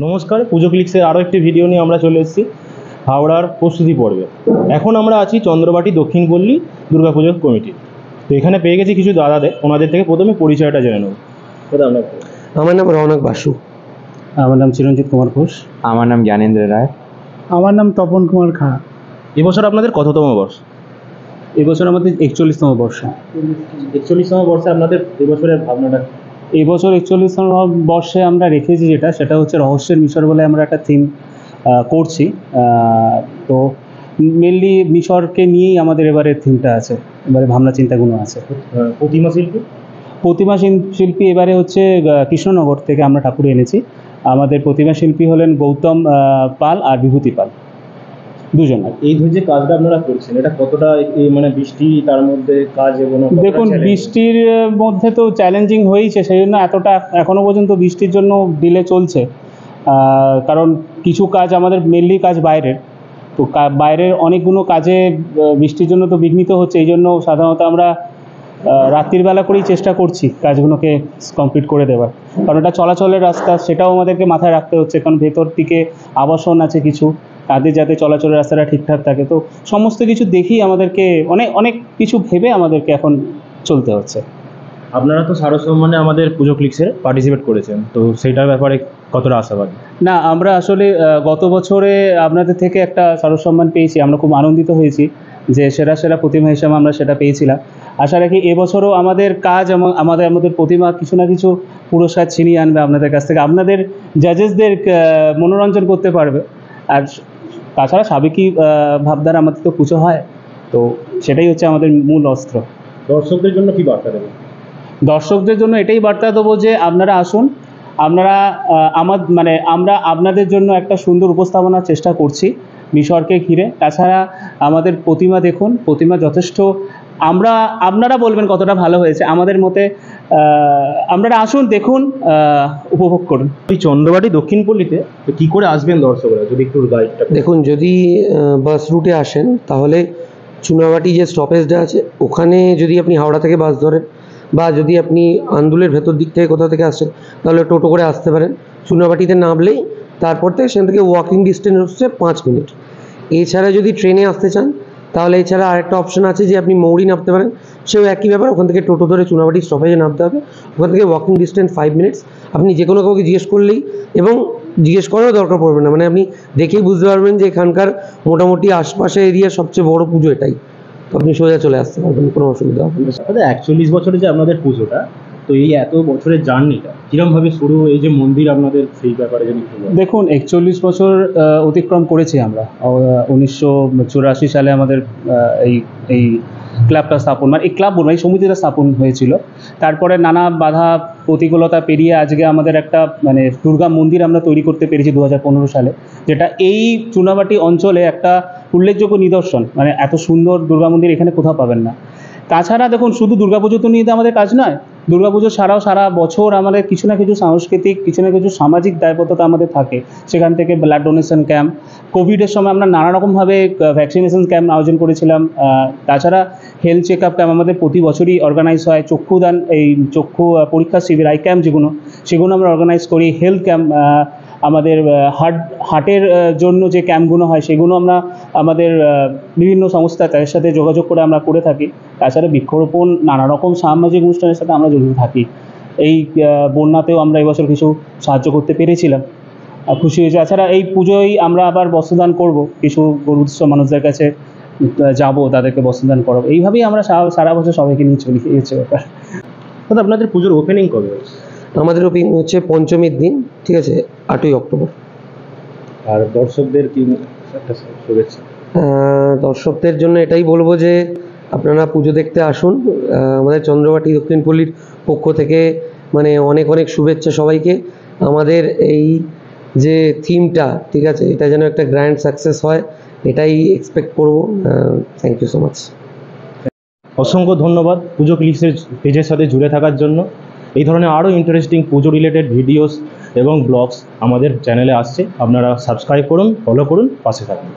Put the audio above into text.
নমস্কার, পুজো ক্লিক্সের আরও একটি ভিডিও নিয়ে আমরা চলে এসেছি হাওড়ার প্রস্তুতি পর্বে। এখন আমরা আছি চন্দ্রবাটি দক্ষিণ পল্লী দুর্গাপুজোর কমিটি। তো এখানে পেয়ে গেছি কিছু দাদাদের, ওনাদের থেকে প্রথমে পরিচয়টা জেনে নেব। আমার নাম রৌনক বাসু। আমার নাম চিরঞ্জিত কুমার ঘোষ। আমার নাম জ্ঞানেন্দ্র রায়। আমার নাম তপন কুমার খা। এবছর আপনাদের কততম বর্ষ? এবছর আমাদের 41তম বর্ষ। 41তম বর্ষে আপনাদের এবছরের ভাবনাটা? এবছর 41তম বর্ষে আমরা রেখেছি সেটা হচ্ছে রহস্যের মিশর বলে আমরা একটা থিম করছি। তো মেনলি মিশরকে নিয়েই আমাদের এবারে থিমটা আছে, এবারে ভাবনা চিন্তাগুলো আছে। প্রতিমা শিল্পী এবারে হচ্ছে কৃষ্ণনগর থেকে আমরা ঠাকুর এনেছি। আমাদের প্রতিমা শিল্পী হলেন গৌতম পাল আর বিভূতি পাল, দুজন। এই যে কাজটা আপনারা করছেন, এটা কতটা মানে বৃষ্টি তার মধ্যে কাজ? দেখুন, বৃষ্টির মধ্যে তো চ্যালেঞ্জিং হয়েছে, সেই জন্য এতটা এখনও পর্যন্ত বৃষ্টির জন্য ডিলে চলছে। কারণ কিছু কাজ আমাদের মেনলি কাজ বাইরের, তো বাইরের অনেকগুলো কাজে বৃষ্টির জন্য তো বিঘ্নিত হচ্ছে। এই জন্য সাধারণত আমরা রাত্রির বেলা করেই চেষ্টা করছি কাজগুলোকে কমপ্লিট করে দেওয়ার, কারণ এটা চলাচলের রাস্তা, সেটাও আমাদেরকে মাথায় রাখতে হচ্ছে। কারণ ভেতর দিকে আবাসন আছে কিছু, তাদের যাতে চলাচলের রাস্তাটা ঠিকঠাক থাকে। তো সমস্ত কিছু দেখেই আমাদেরকে অনেক কিছু ভেবে আমাদেরকে এখন চলতে হচ্ছে। আপনারা তো শারদ সম্মানে আমাদের পুজো ক্লিক্সে পার্টিসিপেট করেছেন, তো সেইটার ব্যাপারে কতটা আশাবাদী? না, আমরা আসলে গত বছরে আপনাদের থেকে একটা শারদ সম্মান পেয়েছি, আমরা খুব আনন্দিত হয়েছি যে সেরা প্রতিমা হিসেবে আমরা সেটা পেয়েছিলাম। আশা রাখি এবছরও আমাদের কাজ এবং আমাদের প্রতিমা কিছু না কিছু পুরস্কার ছিনিয়ে আনবে আপনাদের কাছ থেকে, আপনাদের জাজেসদের মনোরঞ্জন করতে পারবে। আর তাছাড়া সাবেকি ভাবধারা আমাদের তো পুজো হয়, তো সেটাই হচ্ছে আমাদের মূল অস্ত্র। দর্শকদের জন্য কি বার্তা দেবেন? দর্শকদের জন্য এটাই বার্তা দেবো যে আপনারা আসুন, আমরা আপনাদের জন্য একটা সুন্দর উপস্থাপনার চেষ্টা করছি মিশরকে ঘিরে। তাছাড়া আমাদের প্রতিমা দেখুন, প্রতিমা যথেষ্ট, আপনারা বলবেন কতটা ভালো হয়েছে। আমাদের মতে আপনারা আসুন, দেখুন, উপভোগ করুন। এই চন্দ্রবাটি দক্ষিণ পল্লীতে কী করে আসবেন দর্শকরা, যদি একটু গাইডটা? দেখুন, যদি বাস রুটে আসেন তাহলে চুনাবাটি যে স্টপেজটা আছে ওখানে যদি আপনি হাওড়া থেকে বাস ধরেন, বা যদি আপনি আন্দুলের ভেতর দিক থেকে কোথাও থেকে আসেন তাহলে টোটো করে আসতে পারেন। চুনাবাটিতে নামলেই তারপর থেকে সেখান থেকে ওয়াকিং ডিস্টেন্স হচ্ছে 5 মিনিট। এছাড়া যদি ট্রেনে আসতে চান তাহলে এছাড়া আরেকটা অপশন আছে যে আপনি মৌরি নামতে পারেন, সেও একই ব্যাপার। ওখান থেকে টোটো ধরে চুনাবাটি স্টপেজে নামতে হবে, ওখান থেকে ওয়াকিং ডিস্টেন্স 5 মিনিটস। আপনি যে কোনো কাউকে জিজ্ঞেস করলেই, এবং জিজ্ঞেস করারও দরকার পড়বে না, মানে আপনি দেখেই বুঝতে পারবেন যে এখানকার মোটামুটি আশপাশে এরিয়ার সবচেয়ে বড় পুজো এটাই। তো আপনি সোজা চলে আসতে পারবেন, কোনো অসুবিধা হবে না। 41 বছরে যে আপনাদের পুজোটা, তো এই এত বছরের জার্নিটা কীরকমভাবে শুরু, এই যে মন্দির আপনাদের, সেই ব্যাপারে যদি? দেখুন, 41 বছর অতিক্রম করেছি আমরা। 1984 সালে আমাদের এই ক্লাবটা স্থাপন, মানে এই ক্লাব বলবো, এই সমিতিটা স্থাপন হয়েছিল। তারপরে নানা বাধা প্রতিকূলতা পেরিয়ে আজকে আমাদের একটা দুর্গা মন্দির আমরা তৈরি করতে পেরেছি 2015 সালে, যেটা এই চুনাবাটি অঞ্চলে একটা উল্লেখযোগ্য নিদর্শন। এত সুন্দর দুর্গা মন্দির এখানে কোথাও পাবেন না। তাছাড়া দেখুন, শুধু দুর্গাপুজো তো নিয়ে আমাদের কাজ নয়, দুর্গাপুজো ছাড়াও সারা বছর আমাদের কিছু না কিছু সাংস্কৃতিক, কিছু না কিছু সামাজিক দায়বদ্ধতা আমাদের থাকে। সেখান থেকে ব্লাড ডোনেশন ক্যাম্প, কোভিডের সময় আমরা নানা রকমভাবে ভ্যাকসিনেশন ক্যাম্প আয়োজন করেছিলাম। তাছাড়া হেলথ চেক আপ ক্যাম্প আমাদের প্রতি বছরই অর্গানাইজ হয়। চক্ষুদান, এই চক্ষু পরীক্ষা শিবির, আই ক্যাম্প সেগুলো আমরা অর্গানাইজ করি। হেলথ ক্যাম্প, আমাদের হার্টের জন্য যে ক্যাম্পগুলো হয় সেগুলো আমরা আমাদের বিভিন্ন সংস্থা তাদের সাথে যোগাযোগ করে আমরা করে থাকি। তাছাড়া বৃক্ষরোপণ, নানা রকম সামাজিক অনুষ্ঠানের সাথে আমরা জড়িত থাকি। এই বন্যাতেও আমরা এবছর কিছু সাহায্য করতে পেরেছিলাম, খুশি হয়েছে। তাছাড়া এই পুজোয় আমরা আবার বস্ত্রদান করব, কিছু গরিব মানুষদের কাছে যাব, তাদেরকে বস্ত্রদান করাবো। এইভাবেই আমরা সারা বছর সবাইকে নিয়ে চলে গিয়েছে ব্যাপার। আপনাদের পুজোর ওপেনিং কবে হচ্ছে? আমাদের ওপেনিং হচ্ছে পঞ্চমীর দিন, ঠিক আছে, 8ই অক্টোবর। আর দর্শকদের কি একটা শুভেচ্ছা? দর্শকদের জন্য এটাই বলবো যে আপনারা পুজো দেখতে আসুন। আমাদের চন্দ্রবাটি দক্ষিণ পল্লীর পক্ষ থেকে অনেক শুভেচ্ছা সবাইকে। আমাদের এই যে থিমটা, ঠিক আছে, এটা যেন একটা গ্র্যান্ড সাকসেস হয়, এটাই এক্সপেক্ট করবো। Thank you so much. অসংখ্য ধন্যবাদ পুজো ক্লিক্সের পেজের সাথে জুড়ে থাকার জন্য। এই ধরনের আরও ইন্টারেস্টিং পুজো রিলেটেড ভিডিওস এবং ব্লগস আমাদের চ্যানেলে আসছে, আপনারা সাবস্ক্রাইব করুন, ফলো করুন, পাশে থাকুন।